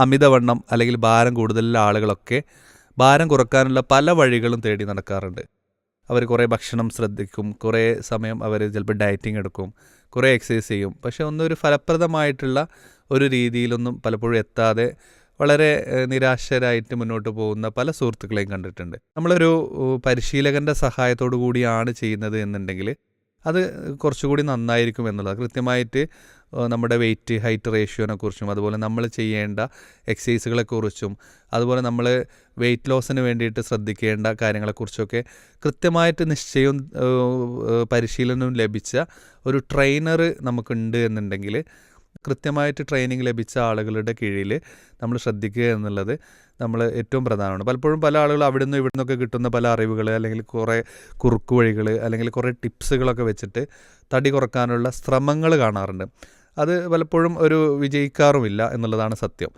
അമിതവണ്ണം അല്ലെങ്കിൽ ഭാരം കൂടുതലുള്ള ആളുകളൊക്കെ ഭാരം കുറക്കാനുള്ള പല വഴികളും തേടി നടക്കാറുണ്ട്. അവർ കുറേ ഭക്ഷണം ശ്രദ്ധിക്കും, കുറേ സമയം അവർ ചിലപ്പോൾ ഡയറ്റിംഗ് എടുക്കും, കുറേ എക്സസൈസ് ചെയ്യും. പക്ഷേ ഒന്നും ഒരു ഫലപ്രദമായിട്ടുള്ള ഒരു രീതിയിലൊന്നും പലപ്പോഴും എത്താതെ വളരെ നിരാശരായിട്ട് മുന്നോട്ട് പോകുന്ന പല സുഹൃത്തുക്കളെയും കണ്ടിട്ടുണ്ട്. നമ്മളൊരു പരിശീലകൻ്റെ സഹായത്തോടു കൂടിയാണ് ചെയ്യുന്നത് എന്നുണ്ടെങ്കിൽ അത് കുറച്ചുകൂടി നന്നായിരിക്കും എന്നുള്ളത്. കൃത്യമായിട്ട് നമ്മുടെ വെയിറ്റ് ഹൈറ്റ് റേഷ്യോനെക്കുറിച്ചും അതുപോലെ നമ്മൾ ചെയ്യേണ്ട എക്സസൈസുകളെക്കുറിച്ചും അതുപോലെ നമ്മൾ വെയിറ്റ് ലോസിന് വേണ്ടിയിട്ട് ശ്രദ്ധിക്കേണ്ട കാര്യങ്ങളെക്കുറിച്ചൊക്കെ കൃത്യമായിട്ട് നിശ്ചയവും പരിശീലനവും ലഭിച്ച ഒരു ട്രെയിനർ നമുക്കുണ്ട് എന്നുണ്ടെങ്കിൽ കൃത്യമായിട്ട് ട്രെയിനിങ് ലഭിച്ച ആളുകളുടെ കീഴിൽ നമ്മൾ ശ്രദ്ധിക്കുക എന്നുള്ളത് നമ്മൾ ഏറ്റവും പ്രധാനമാണ്. പലപ്പോഴും പല ആളുകൾ അവിടെ നിന്ന് ഇവിടെ നിന്നൊക്കെ കിട്ടുന്ന പല അറിവുകൾ അല്ലെങ്കിൽ കുറേ കുറുക്കു വഴികൾ അല്ലെങ്കിൽ കുറേ ടിപ്സുകളൊക്കെ വെച്ചിട്ട് തടി കുറക്കാനുള്ള ശ്രമങ്ങൾ കാണാറുണ്ട്. അത് പലപ്പോഴും ഒരു വിജയിക്കാറുമില്ല എന്നുള്ളതാണ് സത്യം.